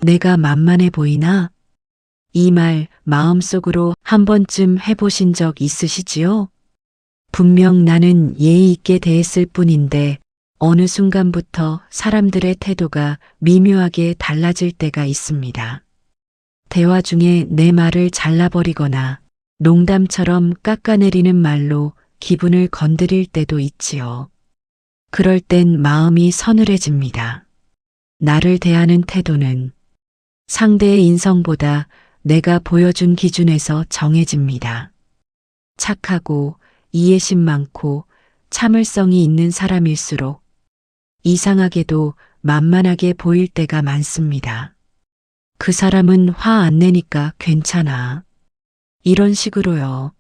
내가 만만해 보이나? 이 말 마음속으로 한 번쯤 해보신 적 있으시지요? 분명 나는 예의 있게 대했을 뿐인데 어느 순간부터 사람들의 태도가 미묘하게 달라질 때가 있습니다. 대화 중에 내 말을 잘라버리거나 농담처럼 깎아내리는 말로 기분을 건드릴 때도 있지요. 그럴 땐 마음이 서늘해집니다. 나를 대하는 태도는 상대의 인성보다 내가 보여준 기준에서 정해집니다. 착하고 이해심 많고 참을성이 있는 사람일수록 이상하게도 만만하게 보일 때가 많습니다. 그 사람은 화 안 내니까 괜찮아. 이런 식으로요.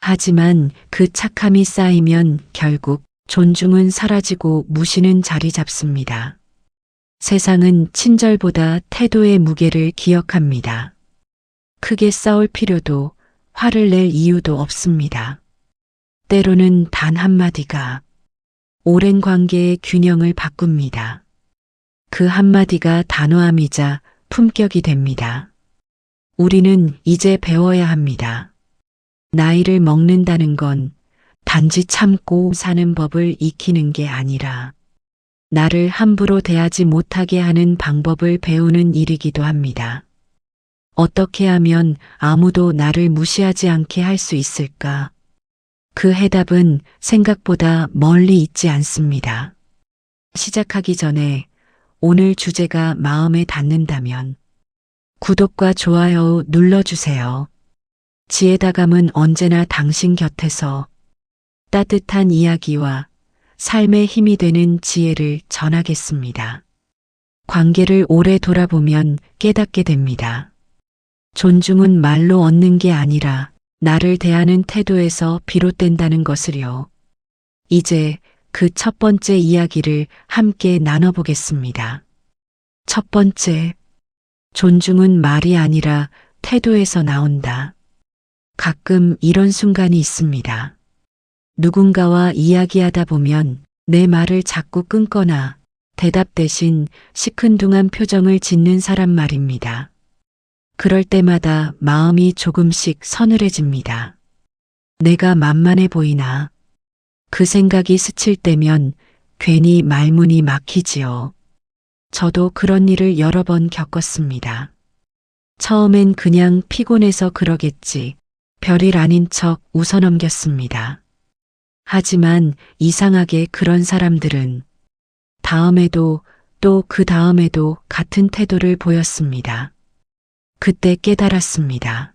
하지만 그 착함이 쌓이면 결국 존중은 사라지고 무시는 자리 잡습니다. 세상은 친절보다 태도의 무게를 기억합니다. 크게 싸울 필요도 화를 낼 이유도 없습니다. 때로는 단 한마디가 오랜 관계의 균형을 바꿉니다. 그 한마디가 단호함이자 품격이 됩니다. 우리는 이제 배워야 합니다. 나이를 먹는다는 건 단지 참고 사는 법을 익히는 게 아니라 나를 함부로 대하지 못하게 하는 방법을 배우는 일이기도 합니다. 어떻게 하면 아무도 나를 무시하지 않게 할 수 있을까? 그 해답은 생각보다 멀리 있지 않습니다. 시작하기 전에 오늘 주제가 마음에 닿는다면 구독과 좋아요 눌러주세요. 지혜다감은 언제나 당신 곁에서 따뜻한 이야기와 삶의 힘이 되는 지혜를 전하겠습니다. 관계를 오래 돌아보면 깨닫게 됩니다. 존중은 말로 얻는 게 아니라 나를 대하는 태도에서 비롯된다는 것을요. 이제 그 첫 번째 이야기를 함께 나눠보겠습니다. 첫 번째, 존중은 말이 아니라 태도에서 나온다. 가끔 이런 순간이 있습니다. 누군가와 이야기하다 보면 내 말을 자꾸 끊거나 대답 대신 시큰둥한 표정을 짓는 사람 말입니다. 그럴 때마다 마음이 조금씩 서늘해집니다. 내가 만만해 보이나? 그 생각이 스칠 때면 괜히 말문이 막히지요. 저도 그런 일을 여러 번 겪었습니다. 처음엔 그냥 피곤해서 그러겠지. 별일 아닌 척 웃어넘겼습니다. 하지만 이상하게 그런 사람들은 다음에도 또 그 다음에도 같은 태도를 보였습니다. 그때 깨달았습니다.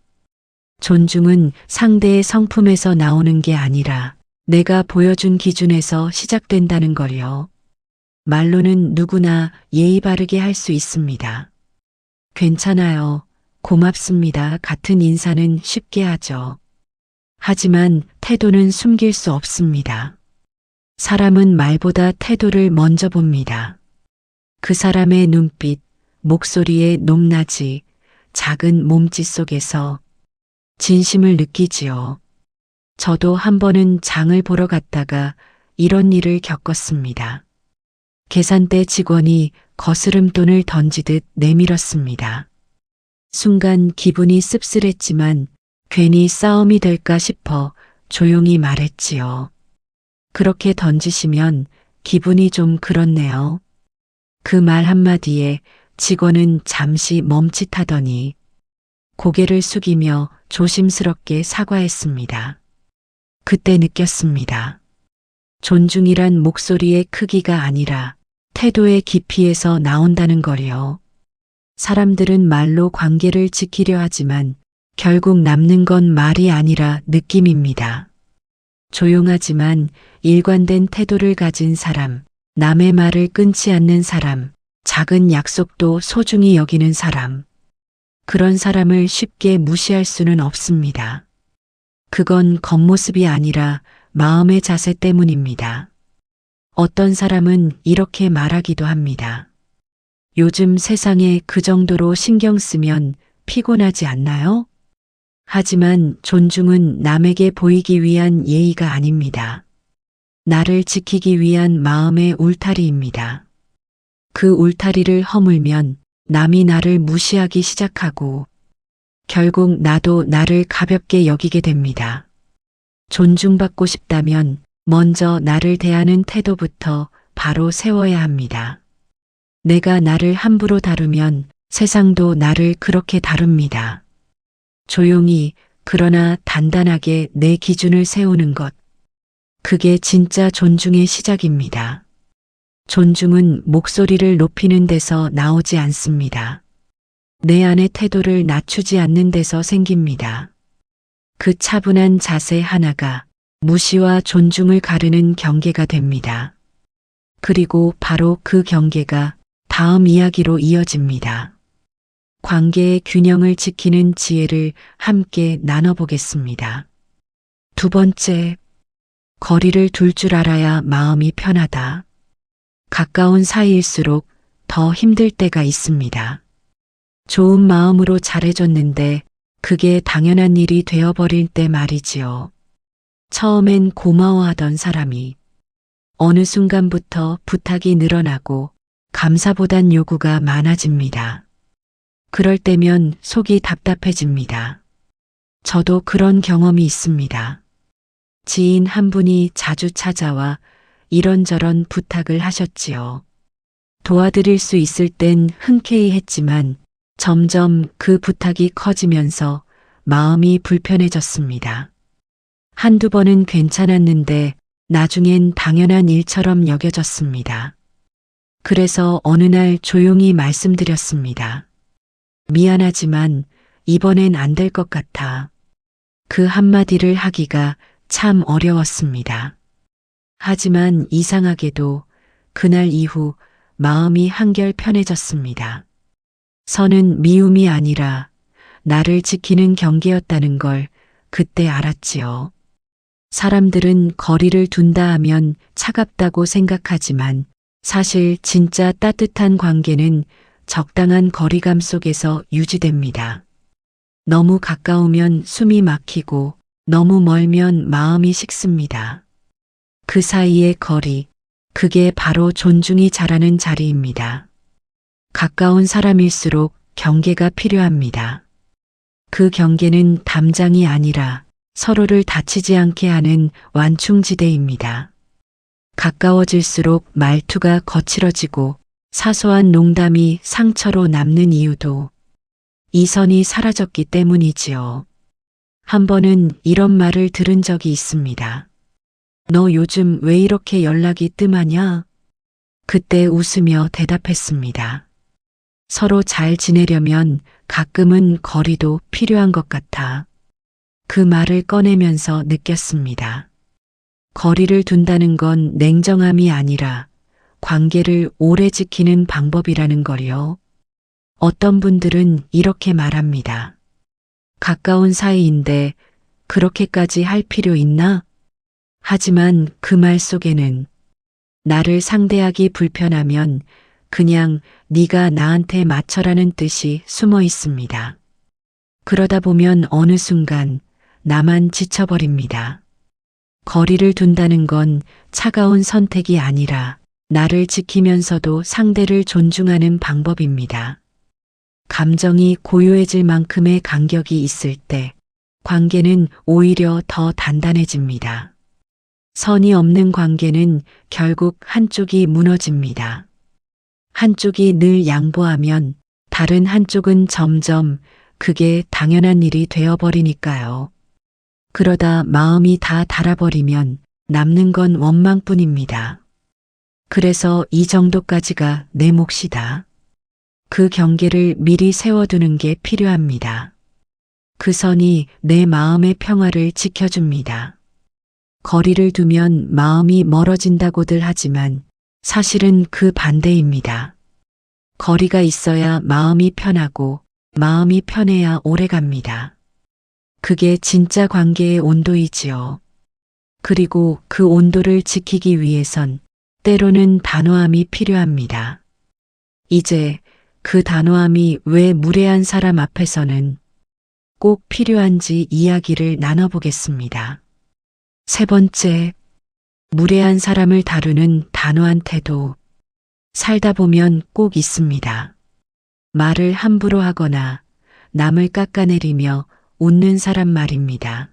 존중은 상대의 성품에서 나오는 게 아니라 내가 보여준 기준에서 시작된다는 걸요. 말로는 누구나 예의 바르게 할 수 있습니다. 괜찮아요. 고맙습니다. 같은 인사는 쉽게 하죠. 하지만 태도는 숨길 수 없습니다. 사람은 말보다 태도를 먼저 봅니다. 그 사람의 눈빛, 목소리의 높낮이, 작은 몸짓 속에서 진심을 느끼지요. 저도 한 번은 장을 보러 갔다가 이런 일을 겪었습니다. 계산대 직원이 거스름돈을 던지듯 내밀었습니다. 순간 기분이 씁쓸했지만 괜히 싸움이 될까 싶어 조용히 말했지요. 그렇게 던지시면 기분이 좀 그렇네요. 그 말 한마디에 직원은 잠시 멈칫하더니 고개를 숙이며 조심스럽게 사과했습니다. 그때 느꼈습니다. 존중이란 목소리의 크기가 아니라 태도의 깊이에서 나온다는 거요. 사람들은 말로 관계를 지키려 하지만 결국 남는 건 말이 아니라 느낌입니다. 조용하지만 일관된 태도를 가진 사람, 남의 말을 끊지 않는 사람, 작은 약속도 소중히 여기는 사람. 그런 사람을 쉽게 무시할 수는 없습니다. 그건 겉모습이 아니라 마음의 자세 때문입니다. 어떤 사람은 이렇게 말하기도 합니다. 요즘 세상에 그 정도로 신경 쓰면 피곤하지 않나요? 하지만 존중은 남에게 보이기 위한 예의가 아닙니다. 나를 지키기 위한 마음의 울타리입니다. 그 울타리를 허물면 남이 나를 무시하기 시작하고 결국 나도 나를 가볍게 여기게 됩니다. 존중받고 싶다면 먼저 나를 대하는 태도부터 바로 세워야 합니다. 내가 나를 함부로 다루면 세상도 나를 그렇게 다룹니다. 조용히 그러나 단단하게 내 기준을 세우는 것. 그게 진짜 존중의 시작입니다. 존중은 목소리를 높이는 데서 나오지 않습니다. 내 안의 태도를 낮추지 않는 데서 생깁니다. 그 차분한 자세 하나가 무시와 존중을 가르는 경계가 됩니다. 그리고 바로 그 경계가 다음 이야기로 이어집니다. 관계의 균형을 지키는 지혜를 함께 나눠보겠습니다. 두 번째, 거리를 둘 줄 알아야 마음이 편하다. 가까운 사이일수록 더 힘들 때가 있습니다. 좋은 마음으로 잘해줬는데 그게 당연한 일이 되어버릴 때 말이지요. 처음엔 고마워하던 사람이 어느 순간부터 부탁이 늘어나고 감사보단 요구가 많아집니다. 그럴 때면 속이 답답해집니다. 저도 그런 경험이 있습니다. 지인 한 분이 자주 찾아와 이런저런 부탁을 하셨지요. 도와드릴 수 있을 땐 흔쾌히 했지만 점점 그 부탁이 커지면서 마음이 불편해졌습니다. 한두 번은 괜찮았는데 나중엔 당연한 일처럼 여겨졌습니다. 그래서 어느 날 조용히 말씀드렸습니다. 미안하지만 이번엔 안 될 것 같아. 그 한마디를 하기가 참 어려웠습니다. 하지만 이상하게도 그날 이후 마음이 한결 편해졌습니다. 선은 미움이 아니라 나를 지키는 경계였다는 걸 그때 알았지요. 사람들은 거리를 둔다 하면 차갑다고 생각하지만 사실 진짜 따뜻한 관계는 적당한 거리감 속에서 유지됩니다. 너무 가까우면 숨이 막히고 너무 멀면 마음이 식습니다. 그 사이의 거리, 그게 바로 존중이 자라는 자리입니다. 가까운 사람일수록 경계가 필요합니다. 그 경계는 담장이 아니라 서로를 다치지 않게 하는 완충지대입니다. 가까워질수록 말투가 거칠어지고 사소한 농담이 상처로 남는 이유도 이 선이 사라졌기 때문이지요. 한 번은 이런 말을 들은 적이 있습니다. 너 요즘 왜 이렇게 연락이 뜸하냐? 그때 웃으며 대답했습니다. 서로 잘 지내려면 가끔은 거리도 필요한 것 같아. 그 말을 꺼내면서 느꼈습니다. 거리를 둔다는 건 냉정함이 아니라 관계를 오래 지키는 방법이라는 걸요. 어떤 분들은 이렇게 말합니다. 가까운 사이인데 그렇게까지 할 필요 있나? 하지만 그 말 속에는 나를 상대하기 불편하면 그냥 네가 나한테 맞춰라는 뜻이 숨어 있습니다. 그러다 보면 어느 순간 나만 지쳐버립니다. 거리를 둔다는 건 차가운 선택이 아니라 나를 지키면서도 상대를 존중하는 방법입니다. 감정이 고요해질 만큼의 간격이 있을 때 관계는 오히려 더 단단해집니다. 선이 없는 관계는 결국 한쪽이 무너집니다. 한쪽이 늘 양보하면 다른 한쪽은 점점 그게 당연한 일이 되어버리니까요. 그러다 마음이 다 닳아버리면 남는 건 원망뿐입니다. 그래서 이 정도까지가 내 몫이다. 그 경계를 미리 세워두는 게 필요합니다. 그 선이 내 마음의 평화를 지켜줍니다. 거리를 두면 마음이 멀어진다고들 하지만 사실은 그 반대입니다. 거리가 있어야 마음이 편하고 마음이 편해야 오래갑니다. 그게 진짜 관계의 온도이지요. 그리고 그 온도를 지키기 위해선 때로는 단호함이 필요합니다. 이제 그 단호함이 왜 무례한 사람 앞에서는 꼭 필요한지 이야기를 나눠보겠습니다. 세 번째, 무례한 사람을 다루는 단호한 태도. 살다 보면 꼭 있습니다. 말을 함부로 하거나 남을 깎아내리며 웃는 사람 말입니다.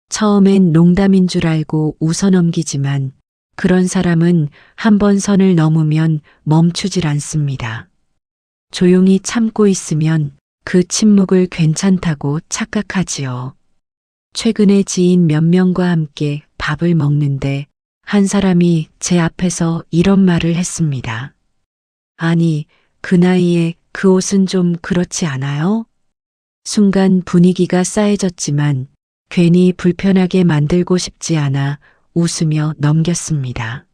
처음엔 농담인 줄 알고 웃어넘기지만 그런 사람은 한 번 선을 넘으면 멈추질 않습니다. 조용히 참고 있으면 그 침묵을 괜찮다고 착각하지요. 최근에 지인 몇 명과 함께 밥을 먹는데 한 사람이 제 앞에서 이런 말을 했습니다. 아니, 그 나이에 그 옷은 좀 그렇지 않아요? 순간 분위기가 싸해졌지만 괜히 불편하게 만들고 싶지 않아 웃으며 넘겼습니다.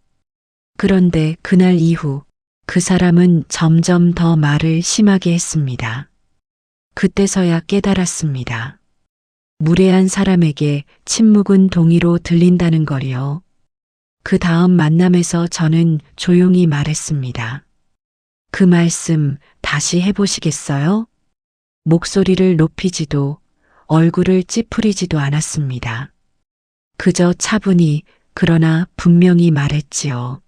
그런데 그날 이후 그 사람은 점점 더 말을 심하게 했습니다. 그때서야 깨달았습니다. 무례한 사람에게 침묵은 동의로 들린다는 걸요. 그 다음 만남에서 저는 조용히 말했습니다. 그 말씀 다시 해보시겠어요? 목소리를 높이지도 얼굴을 찌푸리지도 않았습니다. 그저 차분히 그러나 분명히 말했지요.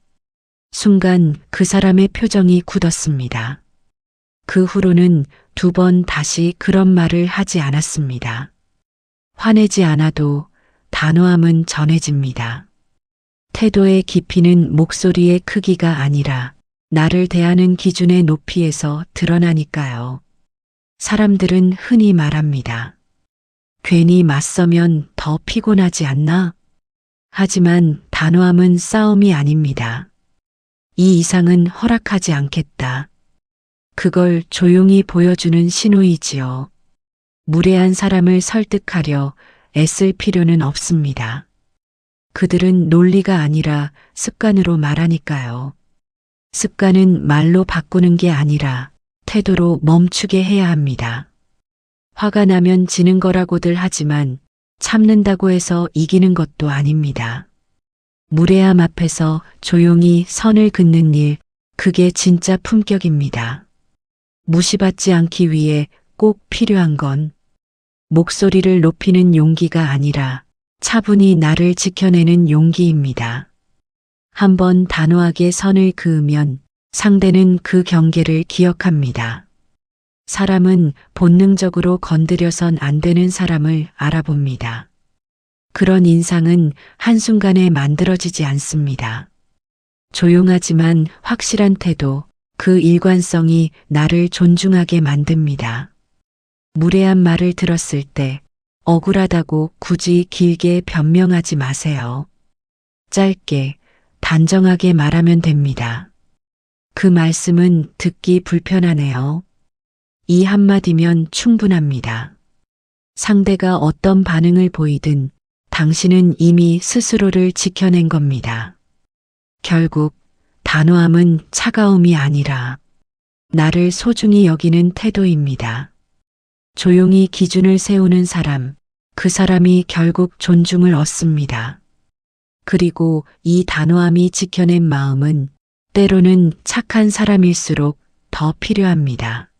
순간 그 사람의 표정이 굳었습니다. 그 후로는 2번 다시 그런 말을 하지 않았습니다. 화내지 않아도 단호함은 전해집니다. 태도의 깊이는 목소리의 크기가 아니라 나를 대하는 기준의 높이에서 드러나니까요. 사람들은 흔히 말합니다. 괜히 맞서면 더 피곤하지 않나? 하지만 단호함은 싸움이 아닙니다. 이 이상은 허락하지 않겠다. 그걸 조용히 보여주는 신호이지요. 무례한 사람을 설득하려 애쓸 필요는 없습니다. 그들은 논리가 아니라 습관으로 말하니까요. 습관은 말로 바꾸는 게 아니라 태도로 멈추게 해야 합니다. 화가 나면 지는 거라고들 하지만 참는다고 해서 이기는 것도 아닙니다. 무례함 앞에서 조용히 선을 긋는 일, 그게 진짜 품격입니다. 무시받지 않기 위해 꼭 필요한 건 목소리를 높이는 용기가 아니라 차분히 나를 지켜내는 용기입니다. 한번 단호하게 선을 그으면 상대는 그 경계를 기억합니다. 사람은 본능적으로 건드려선 안 되는 사람을 알아봅니다. 그런 인상은 한순간에 만들어지지 않습니다. 조용하지만 확실한 태도, 그 일관성이 나를 존중하게 만듭니다. 무례한 말을 들었을 때 억울하다고 굳이 길게 변명하지 마세요. 짧게, 단정하게 말하면 됩니다. 그 말씀은 듣기 불편하네요. 이 한마디면 충분합니다. 상대가 어떤 반응을 보이든 당신은 이미 스스로를 지켜낸 겁니다. 결국 단호함은 차가움이 아니라 나를 소중히 여기는 태도입니다. 조용히 기준을 세우는 사람, 그 사람이 결국 존중을 얻습니다. 그리고 이 단호함이 지켜낸 마음은 때로는 착한 사람일수록 더 필요합니다.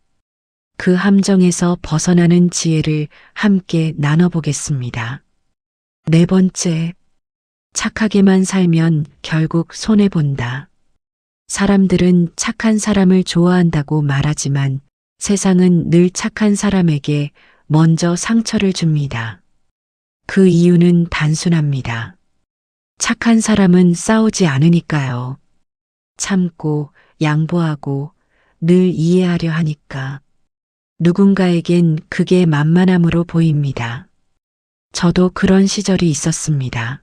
그 함정에서 벗어나는 지혜를 함께 나눠보겠습니다. 4번째, 착하게만 살면 결국 손해본다. 사람들은 착한 사람을 좋아한다고 말하지만 세상은 늘 착한 사람에게 먼저 상처를 줍니다. 그 이유는 단순합니다. 착한 사람은 싸우지 않으니까요. 참고 양보하고 늘 이해하려 하니까. 누군가에겐 그게 만만함으로 보입니다. 저도 그런 시절이 있었습니다.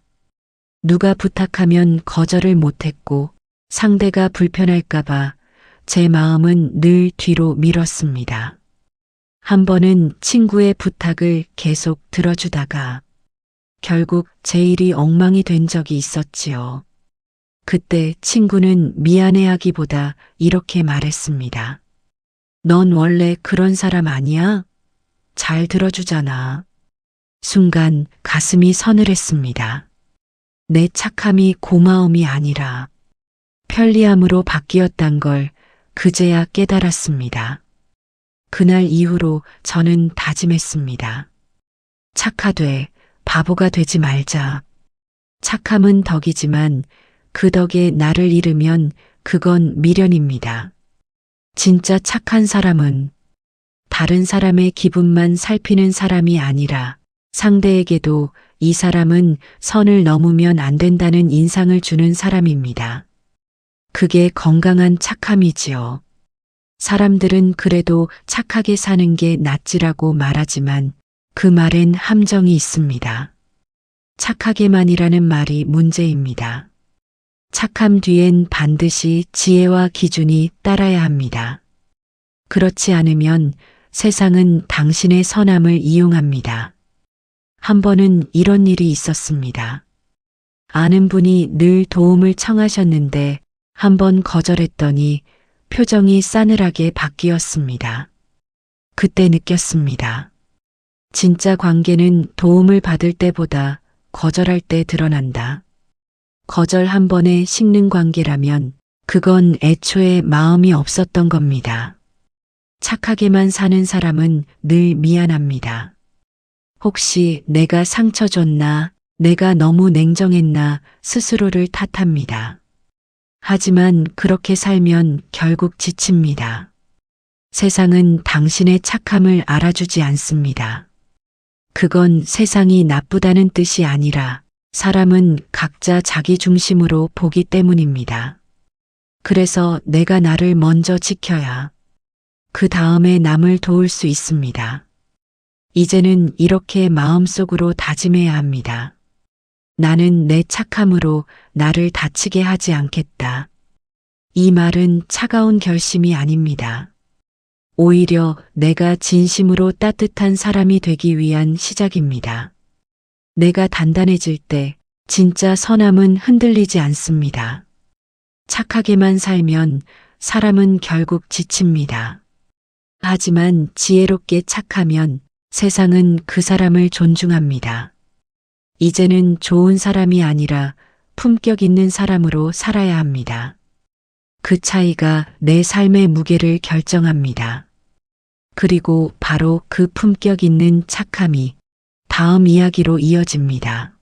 누가 부탁하면 거절을 못했고 상대가 불편할까봐 제 마음은 늘 뒤로 미뤘습니다. 한 번은 친구의 부탁을 계속 들어주다가 결국 제 일이 엉망이 된 적이 있었지요. 그때 친구는 미안해하기보다 이렇게 말했습니다. 넌 원래 그런 사람 아니야? 잘 들어주잖아. 순간 가슴이 서늘했습니다. 내 착함이 고마움이 아니라 편리함으로 바뀌었단 걸 그제야 깨달았습니다. 그날 이후로 저는 다짐했습니다. 착하되 바보가 되지 말자. 착함은 덕이지만 그 덕에 나를 잃으면 그건 미련입니다. 진짜 착한 사람은 다른 사람의 기분만 살피는 사람이 아니라 상대에게도 이 사람은 선을 넘으면 안 된다는 인상을 주는 사람입니다. 그게 건강한 착함이지요. 사람들은 그래도 착하게 사는 게 낫지라고 말하지만 그 말엔 함정이 있습니다. 착하게만이라는 말이 문제입니다. 착함 뒤엔 반드시 지혜와 기준이 따라야 합니다. 그렇지 않으면 세상은 당신의 선함을 이용합니다. 한 번은 이런 일이 있었습니다. 아는 분이 늘 도움을 청하셨는데 한 번 거절했더니 표정이 싸늘하게 바뀌었습니다. 그때 느꼈습니다. 진짜 관계는 도움을 받을 때보다 거절할 때 드러난다. 거절 한 번에 식는 관계라면 그건 애초에 마음이 없었던 겁니다. 착하게만 사는 사람은 늘 미안합니다. 혹시 내가 상처 줬나, 내가 너무 냉정했나 스스로를 탓합니다. 하지만 그렇게 살면 결국 지칩니다. 세상은 당신의 착함을 알아주지 않습니다. 그건 세상이 나쁘다는 뜻이 아니라 사람은 각자 자기 중심으로 보기 때문입니다. 그래서 내가 나를 먼저 지켜야 그 다음에 남을 도울 수 있습니다. 이제는 이렇게 마음속으로 다짐해야 합니다. 나는 내 착함으로 나를 다치게 하지 않겠다. 이 말은 차가운 결심이 아닙니다. 오히려 내가 진심으로 따뜻한 사람이 되기 위한 시작입니다. 내가 단단해질 때 진짜 선함은 흔들리지 않습니다. 착하게만 살면 사람은 결국 지칩니다. 하지만 지혜롭게 착하면 세상은 그 사람을 존중합니다. 이제는 좋은 사람이 아니라 품격 있는 사람으로 살아야 합니다. 그 차이가 내 삶의 무게를 결정합니다. 그리고 바로 그 품격 있는 착함이 다음 이야기로 이어집니다.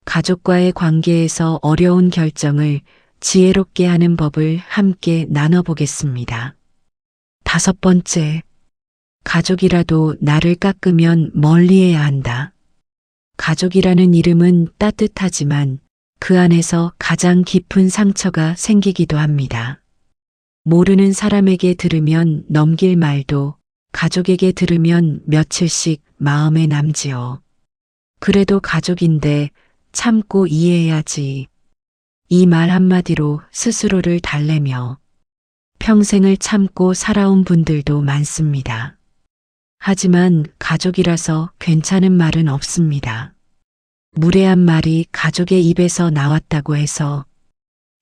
가족과의 관계에서 어려운 결정을 지혜롭게 하는 법을 함께 나눠보겠습니다. 5번째, 가족이라도 나를 깎으면 멀리해야 한다. 가족이라는 이름은 따뜻하지만 그 안에서 가장 깊은 상처가 생기기도 합니다. 모르는 사람에게 들으면 넘길 말도 가족에게 들으면 며칠씩 마음에 남지요. 그래도 가족인데 참고 이해해야지. 이 말 한마디로 스스로를 달래며 평생을 참고 살아온 분들도 많습니다. 하지만 가족이라서 괜찮은 말은 없습니다. 무례한 말이 가족의 입에서 나왔다고 해서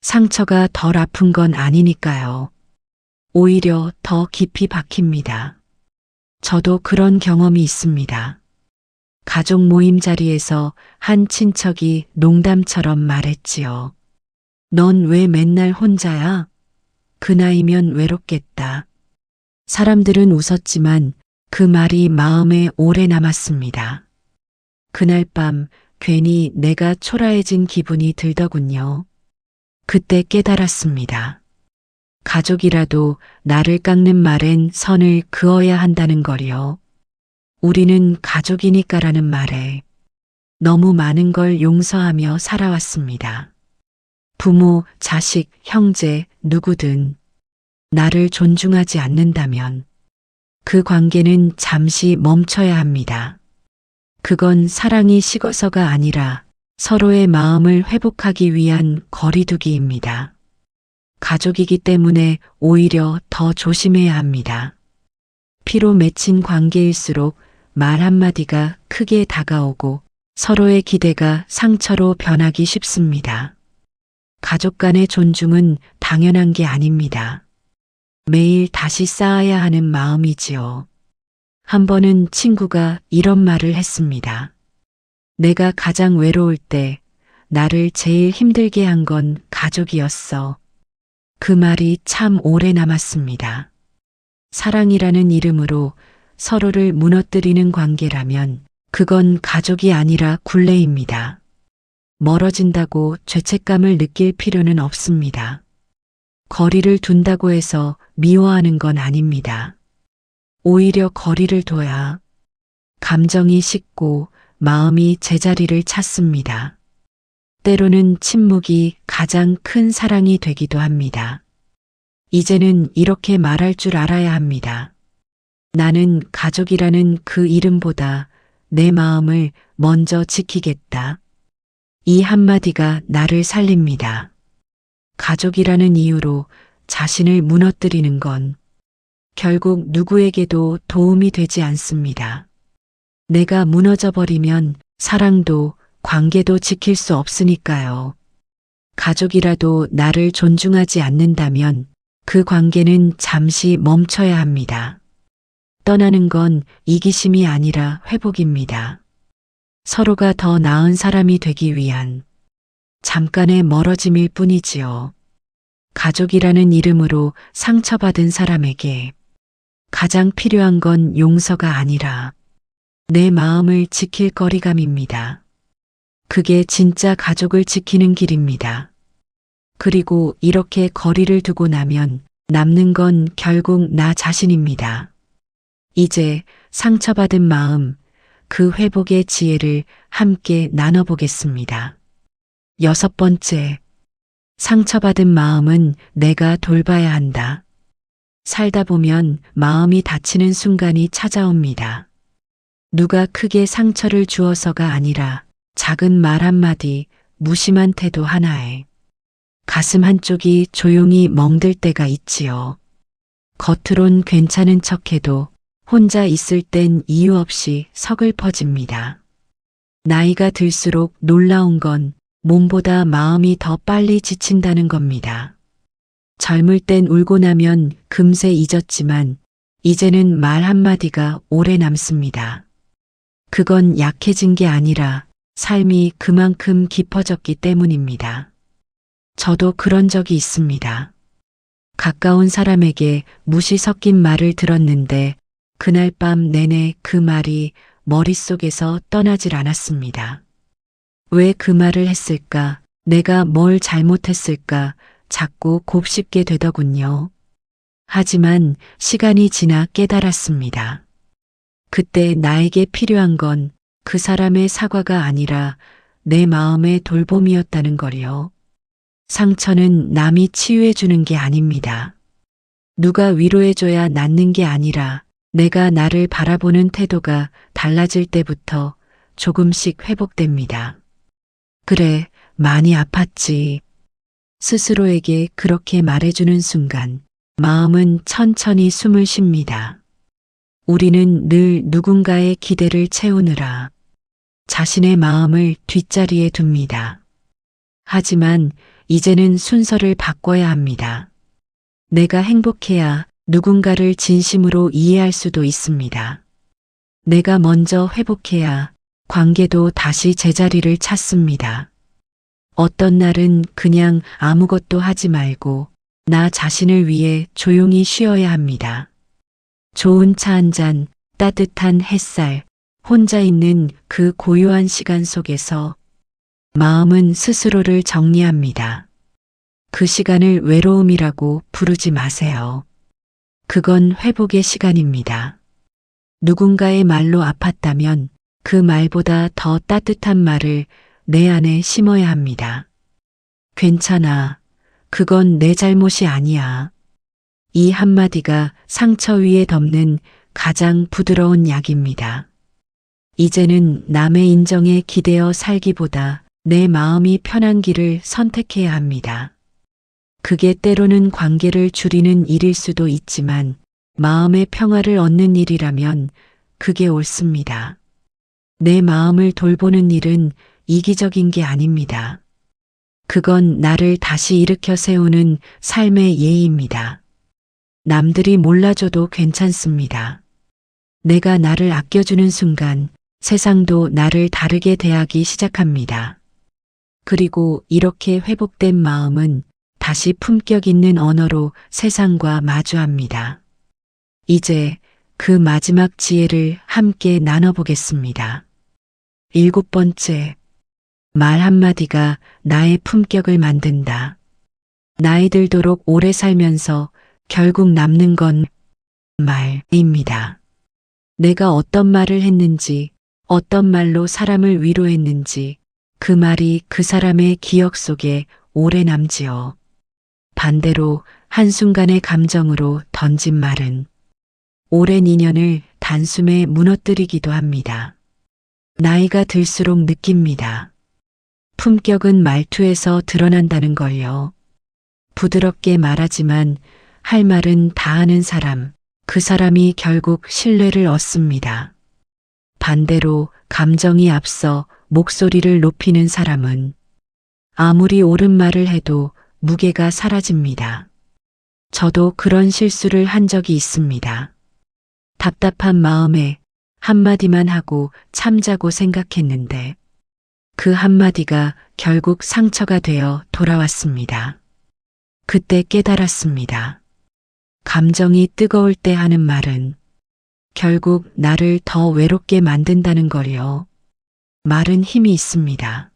상처가 덜 아픈 건 아니니까요. 오히려 더 깊이 박힙니다. 저도 그런 경험이 있습니다. 가족 모임 자리에서 한 친척이 농담처럼 말했지요. 넌 왜 맨날 혼자야? 그 나이면 외롭겠다. 사람들은 웃었지만 그 말이 마음에 오래 남았습니다. 그날 밤 괜히 내가 초라해진 기분이 들더군요. 그때 깨달았습니다. 가족이라도 나를 깎는 말엔 선을 그어야 한다는 거리요. 우리는 가족이니까라는 말에 너무 많은 걸 용서하며 살아왔습니다. 부모, 자식, 형제, 누구든 나를 존중하지 않는다면 그 관계는 잠시 멈춰야 합니다. 그건 사랑이 식어서가 아니라 서로의 마음을 회복하기 위한 거리두기입니다. 가족이기 때문에 오히려 더 조심해야 합니다. 피로 맺힌 관계일수록 말 한마디가 크게 다가오고 서로의 기대가 상처로 변하기 쉽습니다. 가족 간의 존중은 당연한 게 아닙니다. 매일 다시 쌓아야 하는 마음이지요. 한 번은 친구가 이런 말을 했습니다. 내가 가장 외로울 때 나를 제일 힘들게 한 건 가족이었어. 그 말이 참 오래 남았습니다. 사랑이라는 이름으로 서로를 무너뜨리는 관계라면 그건 가족이 아니라 굴레입니다. 멀어진다고 죄책감을 느낄 필요는 없습니다. 거리를 둔다고 해서 미워하는 건 아닙니다. 오히려 거리를 둬야 감정이 식고 마음이 제자리를 찾습니다. 때로는 침묵이 가장 큰 사랑이 되기도 합니다. 이제는 이렇게 말할 줄 알아야 합니다. 나는 가족이라는 그 이름보다 내 마음을 먼저 지키겠다. 이 한마디가 나를 살립니다. 가족이라는 이유로 자신을 무너뜨리는 건 결국 누구에게도 도움이 되지 않습니다. 내가 무너져 버리면 사랑도 관계도 지킬 수 없으니까요. 가족이라도 나를 존중하지 않는다면 그 관계는 잠시 멈춰야 합니다. 떠나는 건 이기심이 아니라 회복입니다. 서로가 더 나은 사람이 되기 위한 잠깐의 멀어짐일 뿐이지요. 가족이라는 이름으로 상처받은 사람에게 가장 필요한 건 용서가 아니라 내 마음을 지킬 거리감입니다. 그게 진짜 가족을 지키는 길입니다. 그리고 이렇게 거리를 두고 나면 남는 건 결국 나 자신입니다. 이제 상처받은 마음, 그 회복의 지혜를 함께 나눠보겠습니다. 6번째, 상처받은 마음은 내가 돌봐야 한다. 살다 보면 마음이 다치는 순간이 찾아옵니다. 누가 크게 상처를 주어서가 아니라 작은 말 한마디, 무심한 태도 하나에 가슴 한쪽이 조용히 멍들 때가 있지요. 겉으론 괜찮은 척해도 혼자 있을 땐 이유 없이 서글퍼집니다. 나이가 들수록 놀라운 건 몸보다 마음이 더 빨리 지친다는 겁니다. 젊을 땐 울고 나면 금세 잊었지만 이제는 말 한마디가 오래 남습니다. 그건 약해진 게 아니라 삶이 그만큼 깊어졌기 때문입니다. 저도 그런 적이 있습니다. 가까운 사람에게 무시 섞인 말을 들었는데 그날 밤 내내 그 말이 머릿속에서 떠나질 않았습니다. 왜 그 말을 했을까? 내가 뭘 잘못했을까? 자꾸 곱씹게 되더군요. 하지만 시간이 지나 깨달았습니다. 그때 나에게 필요한 건 그 사람의 사과가 아니라 내 마음의 돌봄이었다는 거요. 상처는 남이 치유해 주는 게 아닙니다. 누가 위로해 줘야 낫는 게 아니라 내가 나를 바라보는 태도가 달라질 때부터 조금씩 회복됩니다. 그래, 많이 아팠지. 스스로에게 그렇게 말해주는 순간 마음은 천천히 숨을 쉽니다. 우리는 늘 누군가의 기대를 채우느라 자신의 마음을 뒷자리에 둡니다. 하지만 이제는 순서를 바꿔야 합니다. 내가 행복해야 누군가를 진심으로 이해할 수도 있습니다. 내가 먼저 회복해야 관계도 다시 제자리를 찾습니다. 어떤 날은 그냥 아무것도 하지 말고 나 자신을 위해 조용히 쉬어야 합니다. 좋은 차 한 잔, 따뜻한 햇살, 혼자 있는 그 고요한 시간 속에서 마음은 스스로를 정리합니다. 그 시간을 외로움이라고 부르지 마세요. 그건 회복의 시간입니다. 누군가의 말로 아팠다면 그 말보다 더 따뜻한 말을 내 안에 심어야 합니다. 괜찮아. 그건 내 잘못이 아니야. 이 한마디가 상처 위에 덮는 가장 부드러운 약입니다. 이제는 남의 인정에 기대어 살기보다 내 마음이 편한 길을 선택해야 합니다. 그게 때로는 관계를 줄이는 일일 수도 있지만 마음의 평화를 얻는 일이라면 그게 옳습니다. 내 마음을 돌보는 일은 이기적인 게 아닙니다. 그건 나를 다시 일으켜 세우는 삶의 예의입니다. 남들이 몰라줘도 괜찮습니다. 내가 나를 아껴주는 순간 세상도 나를 다르게 대하기 시작합니다. 그리고 이렇게 회복된 마음은 다시 품격 있는 언어로 세상과 마주합니다. 이제 그 마지막 지혜를 함께 나눠보겠습니다. 7번째, 말 한마디가 나의 품격을 만든다. 나이 들도록 오래 살면서 결국 남는 건 말입니다. 내가 어떤 말을 했는지, 어떤 말로 사람을 위로했는지, 그 말이 그 사람의 기억 속에 오래 남지요. 반대로 한순간의 감정으로 던진 말은 오랜 인연을 단숨에 무너뜨리기도 합니다. 나이가 들수록 느낍니다. 품격은 말투에서 드러난다는 걸요. 부드럽게 말하지만 할 말은 다 하는 사람, 그 사람이 결국 신뢰를 얻습니다. 반대로 감정이 앞서 목소리를 높이는 사람은 아무리 옳은 말을 해도 무게가 사라집니다. 저도 그런 실수를 한 적이 있습니다. 답답한 마음에 한마디만 하고 참자고 생각했는데 그 한마디가 결국 상처가 되어 돌아왔습니다. 그때 깨달았습니다. 감정이 뜨거울 때 하는 말은 결국 나를 더 외롭게 만든다는 걸요. 말은 힘이 있습니다.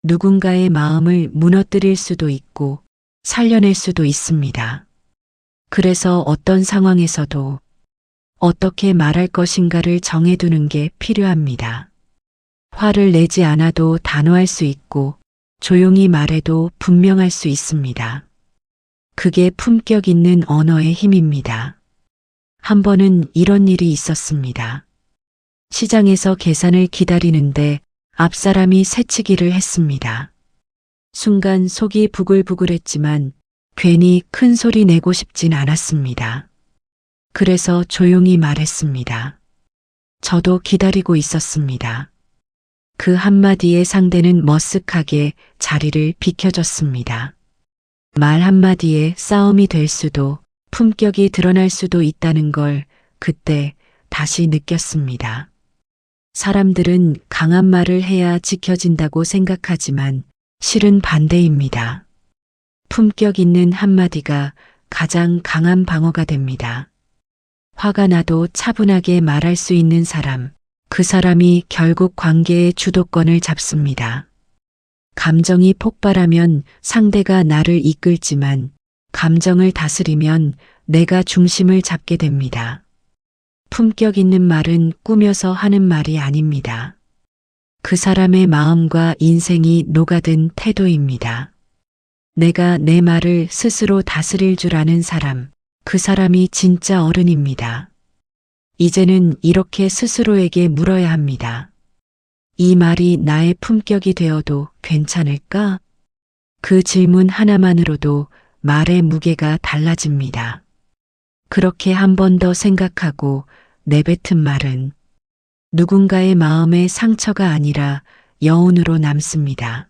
누군가의 마음을 무너뜨릴 수도 있고 살려낼 수도 있습니다. 그래서 어떤 상황에서도 어떻게 말할 것인가를 정해두는 게 필요합니다. 화를 내지 않아도 단호할 수 있고 조용히 말해도 분명할 수 있습니다. 그게 품격 있는 언어의 힘입니다. 한 번은 이런 일이 있었습니다. 시장에서 계산을 기다리는데 앞 사람이 새치기를 했습니다. 순간 속이 부글부글했지만 괜히 큰 소리 내고 싶진 않았습니다. 그래서 조용히 말했습니다. 저도 기다리고 있었습니다. 그 한마디에 상대는 머쓱하게 자리를 비켜줬습니다. 말 한마디에 싸움이 될 수도 품격이 드러날 수도 있다는 걸 그때 다시 느꼈습니다. 사람들은 강한 말을 해야 지켜진다고 생각하지만 실은 반대입니다. 품격 있는 한마디가 가장 강한 방어가 됩니다. 화가 나도 차분하게 말할 수 있는 사람, 그 사람이 결국 관계의 주도권을 잡습니다. 감정이 폭발하면 상대가 나를 이끌지만 감정을 다스리면 내가 중심을 잡게 됩니다. 품격 있는 말은 꾸며서 하는 말이 아닙니다. 그 사람의 마음과 인생이 녹아든 태도입니다. 내가 내 말을 스스로 다스릴 줄 아는 사람, 그 사람이 진짜 어른입니다. 이제는 이렇게 스스로에게 물어야 합니다. 이 말이 나의 품격이 되어도 괜찮을까? 그 질문 하나만으로도 말의 무게가 달라집니다. 그렇게 한 번 더 생각하고 내뱉은 말은 누군가의 마음의 상처가 아니라 여운으로 남습니다.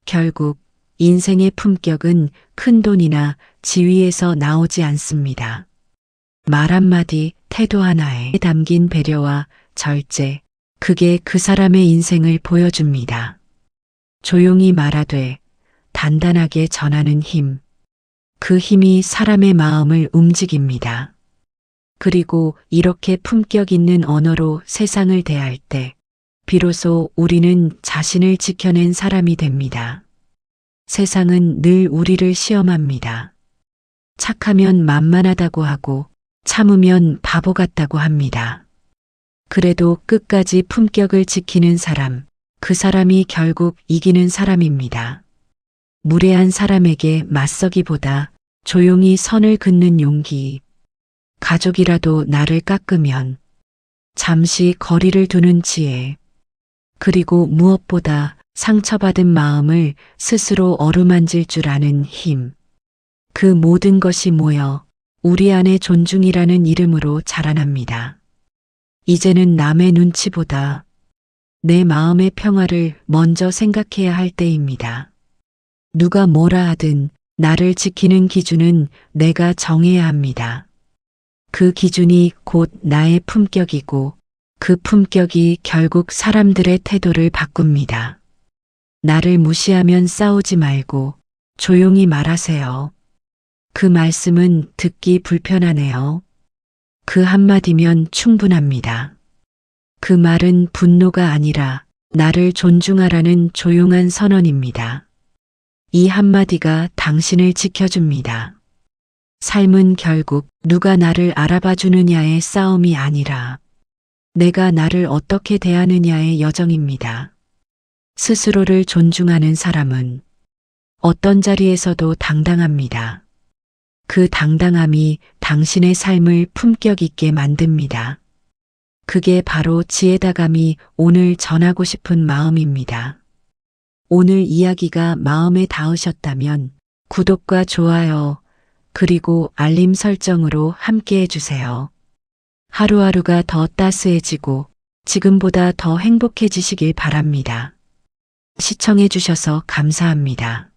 결국 인생의 품격은 큰 돈이나 지위에서 나오지 않습니다. 말 한마디, 태도 하나에 담긴 배려와 절제, 그게 그 사람의 인생을 보여줍니다. 조용히 말하되 단단하게 전하는 힘, 그 힘이 사람의 마음을 움직입니다. 그리고 이렇게 품격 있는 언어로 세상을 대할 때 비로소 우리는 자신을 지켜낸 사람이 됩니다. 세상은 늘 우리를 시험합니다. 착하면 만만하다고 하고 참으면 바보 같다고 합니다. 그래도 끝까지 품격을 지키는 사람, 그 사람이 결국 이기는 사람입니다. 무례한 사람에게 맞서기보다 조용히 선을 긋는 용기, 가족이라도 나를 깎으면 잠시 거리를 두는 지혜, 그리고 무엇보다 상처받은 마음을 스스로 어루만질 줄 아는 힘, 그 모든 것이 모여 우리 안에 존중이라는 이름으로 자라납니다. 이제는 남의 눈치보다 내 마음의 평화를 먼저 생각해야 할 때입니다. 누가 뭐라 하든 나를 지키는 기준은 내가 정해야 합니다. 그 기준이 곧 나의 품격이고 그 품격이 결국 사람들의 태도를 바꿉니다. 나를 무시하면 싸우지 말고 조용히 말하세요. 그 말씀은 듣기 불편하네요. 그 한마디면 충분합니다. 그 말은 분노가 아니라 나를 존중하라는 조용한 선언입니다. 이 한마디가 당신을 지켜줍니다. 삶은 결국 누가 나를 알아봐 주느냐의 싸움이 아니라 내가 나를 어떻게 대하느냐의 여정입니다. 스스로를 존중하는 사람은 어떤 자리에서도 당당합니다. 그 당당함이 당신의 삶을 품격 있게 만듭니다. 그게 바로 지혜다감이 오늘 전하고 싶은 마음입니다. 오늘 이야기가 마음에 닿으셨다면 구독과 좋아요, 그리고 알림 설정으로 함께 해주세요. 하루하루가 더 따스해지고 지금보다 더 행복해지시길 바랍니다. 시청해주셔서 감사합니다.